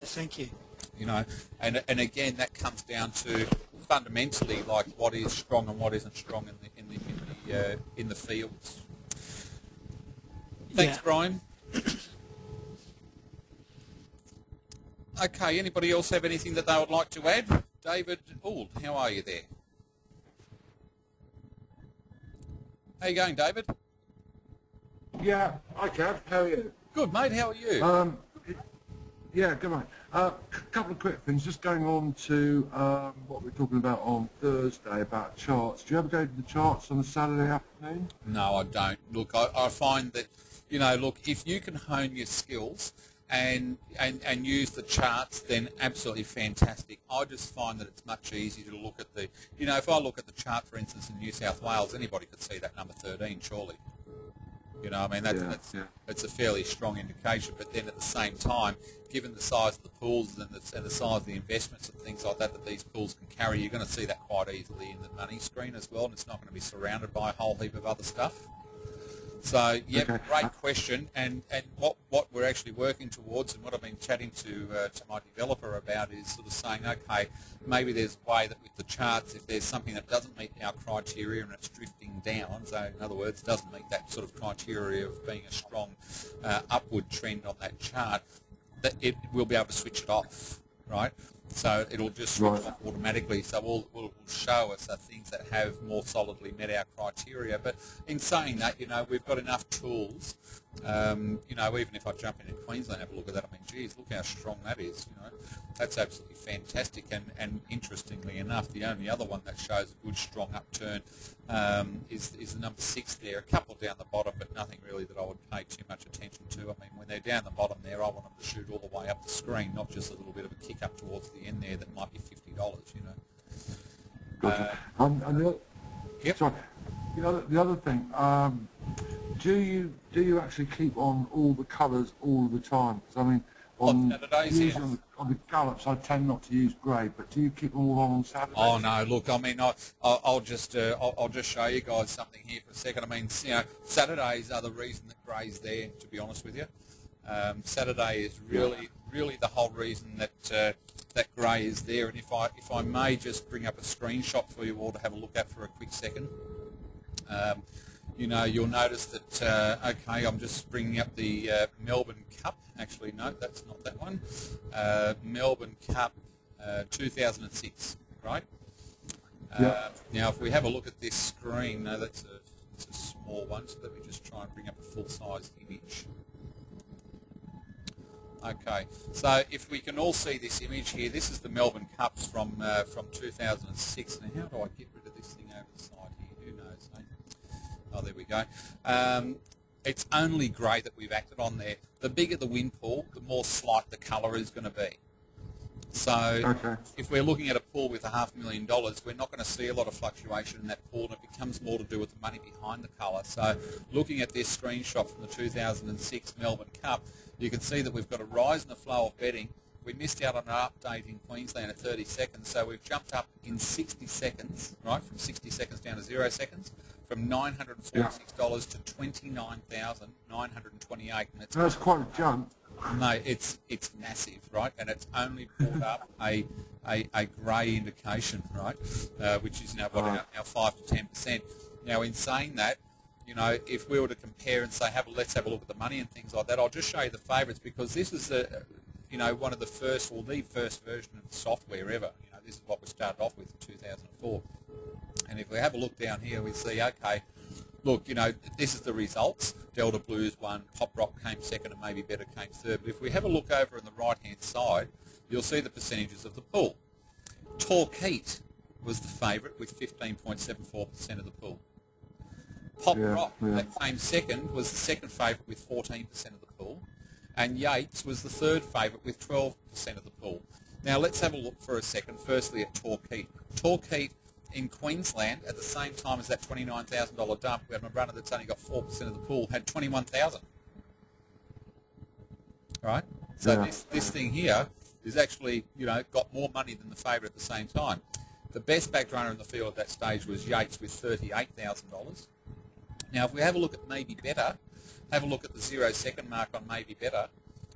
Thank you. You know, and again, that comes down to fundamentally like what is strong and what isn't strong in the fields. Thanks, Yeah. Brian. Okay, anybody else have anything that they would like to add? David Ould, how are you there? How you going, David? Yeah, hi Kev, how are you? Good, mate. How are you? Yeah, good mate. Couple of quick things, just going on to what we were talking about on Thursday about charts. Do you ever go to the charts on a Saturday afternoon? No, I don't. Look, I find that, you know, look, if you can hone your skills and use the charts, then absolutely fantastic. I just find that it's much easier to look at the, you know, if I look at the chart, for instance, in New South Wales, anybody could see that number 13, surely. You know, I mean, that's a fairly strong indication. But then at the same time, given the size of the pools and the size of the investments and things like that that these pools can carry, you're going to see that quite easily in the money screen as well, and it's not going to be surrounded by a whole heap of other stuff. So, yeah, Okay. great question, and what we're actually working towards and what I've been chatting to my developer about is sort of saying, okay, maybe there's a way that with the charts, if there's something that doesn't meet our criteria and it's drifting down, so in other words, doesn't meet that sort of criteria of being a strong upward trend on that chart, that we'll be able to switch it off, right? So it'll just switch off automatically. So will show us things that have more solidly met our criteria. But in saying that, you know, we've got enough tools. You know, even if I jump into Queensland and have a look at that, I mean, geez, look how strong that is. You know, that's absolutely fantastic. And interestingly enough, the only other one that shows a good strong upturn is the number 6 there. A couple down the bottom, but nothing really that I would pay too much attention to. I mean, when they're down the bottom there, I want them to shoot all the way up the screen, not just a little bit of a kick up towards the end there that might be $50, you know. Gotcha. And Yep. sorry, the other thing, do you actually keep on all the colours all the time? 'Cause I mean, On Saturdays, usually yes. on the gallops, I tend not to use grey, but do you keep them all on Saturdays? Oh no! Look, I mean, I'll just show you guys something here for a second. I mean, you know, Saturdays are the reason that grey's there. To be honest with you, Saturday is really the whole reason that that grey is there. And if I may just bring up a screenshot for you all to have a look at for a quick second. You know, you'll notice that, okay, I'm just bringing up the Melbourne Cup. Actually, no, that's not that one. Melbourne Cup 2006, right? Now, if we have a look at this screen, no, it's a small one, so let me just try and bring up a full-size image. Okay, so if we can all see this image here, this is the Melbourne Cups from 2006. Now, how do I get rid of this thing over the side here? Who knows, eh? Oh, there we go. It's only grey that we've acted on there. The bigger the wind pool, the more slight the colour is going to be. So if we're looking at a pool with $500,000, we're not going to see a lot of fluctuation in that pool, and it becomes more to do with the money behind the colour. So looking at this screenshot from the 2006 Melbourne Cup, you can see that we've got a rise in the flow of betting. We missed out on an update in Queensland at 30 seconds, so we've jumped up in 60 seconds, right, from 60 seconds down to 0 seconds, from $946 to $29,928. That's quite a jump. No, it's massive, right? And it's only brought up a grey indication, right? Which is now now 5 to 10%. Now, in saying that, you know, if we were to compare and say, let's have a look at the money and things like that, I'll just show you the favourites, because this is you know, one of the first, or the first version of the software ever. You know, this is what we started off with in 2004. And if we have a look down here, we see, okay, look, you know, this is the results. Delta Blues won, Pop Rock came second, and Maybe Better came third. But if we have a look over on the right-hand side, you'll see the percentages of the pool. Torquay was the favourite with 15.74% of the pool. Pop Rock, that came second, was the second favourite with 14% of the pool. And Yates was the third favourite with 12% of the pool. Now let's have a look for a second, firstly at Torquay. Torquay in Queensland, at the same time as that $29,000 dump, we had a runner that's only got 4% of the pool, had 21,000. Right? So this thing here is actually, you know, got more money than the favourite at the same time. The best backed runner in the field at that stage was Yates with $38,000. Now, if we have a look at Maybe Better, have a look at the 0 second mark on Maybe Better,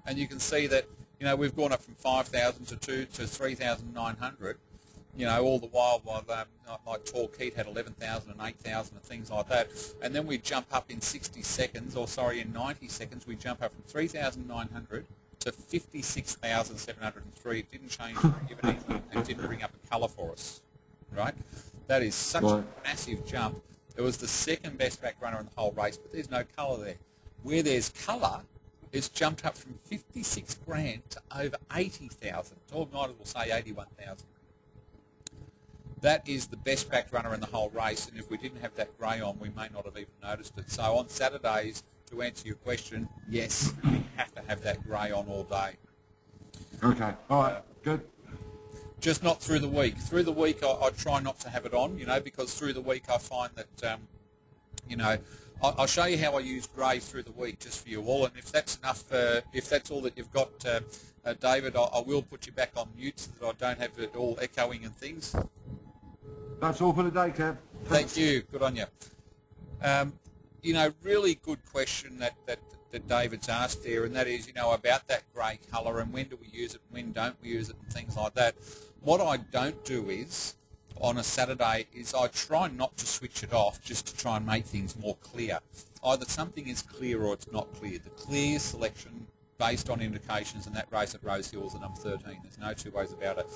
and you can see that, You know, we've gone up from 5,000 to 3,900. You know, all the while like Torquay had 11,000 and 8,000 and things like that. And then we jump up in 60 seconds, or sorry, in 90 seconds, we jump up from 3,900 to 56,703. It didn't change even anything. It didn't bring up a colour for us, right? That is such a massive jump. It was the second best back runner in the whole race, but there's no colour there. Where there's colour, it's jumped up from 56 grand to over 80,000, or might as well say 81,000. That is the best back runner in the whole race, and if we didn't have that grey on, we may not have even noticed it. So on Saturdays, to answer your question, yes, we have to have that grey on all day. Okay, all right, good. Just not through the week. Through the week, I try not to have it on, you know, because through the week I find that, you know, I'll show you how I use grey through the week just for you all, and if that's enough, if that's all that you've got, David, I will put you back on mute so that I don't have it all echoing and things. That's all for the day, Kev. Thank you. Good on you. You know, really good question that David's asked there, and that is, you know, about that grey colour and when do we use it, when don't we use it, and things like that. What I don't do is, on a Saturday, is I try not to switch it off just to try and make things more clear. Either something is clear or it's not clear. The clear selection based on indications in that race at Rose Hill was the number 13. There's no two ways about it.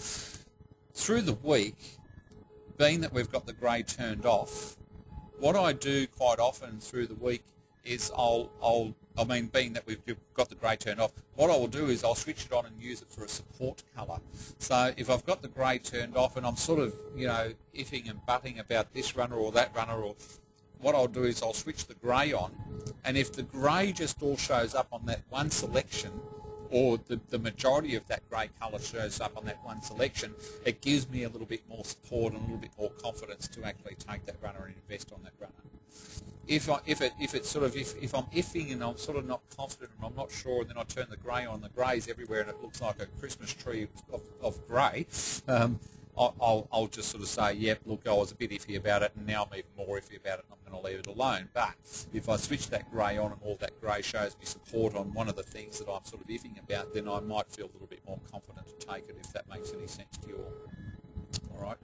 Through the week, being that we've got the grey turned off, what I do quite often through the week is being that we've got the grey turned off, what I will do is I'll switch it on and use it for a support colour. So if I've got the grey turned off and I'm sort of, you know, iffing and butting about this runner or that runner, or what I'll do is I'll switch the grey on, and if the grey just all shows up on that one selection, or the majority of that grey colour shows up on that one selection, it gives me a little bit more support and a little bit more confidence to actually take that runner and invest on that runner. If I'm iffing and I'm sort of not confident and I'm not sure, and then I turn the grey on, the grey's everywhere and it looks like a Christmas tree of grey, I'll just sort of say, yep, look, I was a bit iffy about it, and now I'm even more iffy about it, and I'm going to leave it alone. But if I switch that grey on and all that grey shows me support on one of the things that I'm sort of iffing about, then I might feel a little bit more confident to take it, if that makes any sense to you all. All right.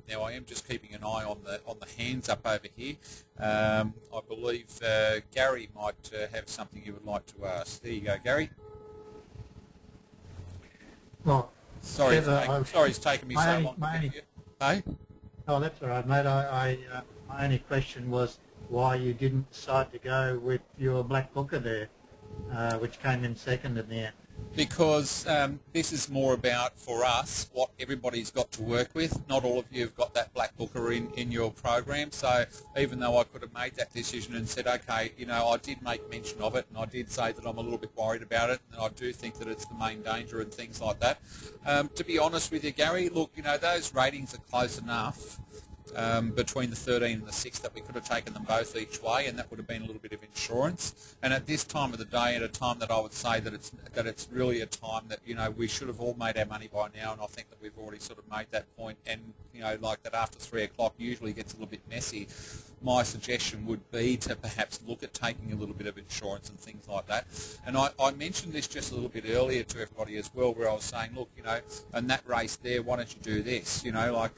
Now I am just keeping an eye on the hands up over here. I believe Gary might have something you would like to ask. There you go, Gary. Well, sorry, it's taken me so long. Hey? Oh, that's all right, mate. My only question was why you didn't decide to go with your Black Booker there, which came in second in the end. Because this is more about, for us, what everybody's got to work with. Not all of you have got that Black Booker in your program, so even though I could have made that decision and said, okay, you know, I did make mention of it, and I did say that I'm a little bit worried about it, and I do think that it's the main danger and things like that. To be honest with you, Gary, look, you know, those ratings are close enough between the 13 and the 6 that we could have taken them both each way, and that would have been a little bit of insurance. And at this time of the day, at a time that I would say that it's really a time that, you know, we should have all made our money by now, and I think that we've already sort of made that point. And, you know, like that after 3 o'clock usually gets a little bit messy. My suggestion would be to perhaps look at taking a little bit of insurance and things like that. And I mentioned this just a little bit earlier to everybody as well, where I was saying, look, you know, in that race there, why don't you do this? You know, like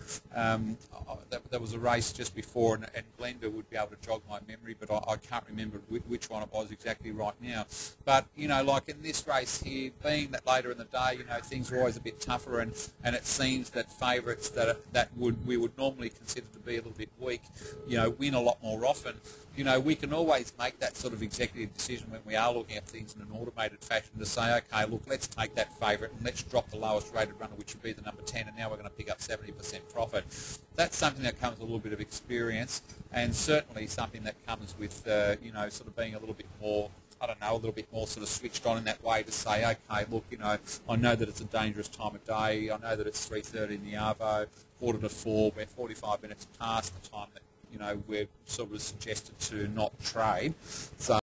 there was a race just before, and Glenda would be able to jog my memory, but I can't remember which one it was exactly right now. But, you know, like in this race here, being that later in the day, you know, things are always a bit tougher, and it seems that favourites that we would normally consider to be a little bit weak, you know, win a lot more often. You know, we can always make that sort of executive decision when we are looking at things in an automated fashion to say, okay, look, let's take that favourite and let's drop the lowest rated runner, which would be the number 10, and now we're going to pick up 70% profit. That's something that comes with a little bit of experience, and certainly something that comes with, you know, sort of being a little bit more, I don't know, a little bit more sort of switched on in that way to say, okay, look, you know, I know that it's a dangerous time of day. I know that it's 3:30 in the Arvo, 3:45. We're 45 minutes past the time that, you know, we're sort of suggested to not trade. So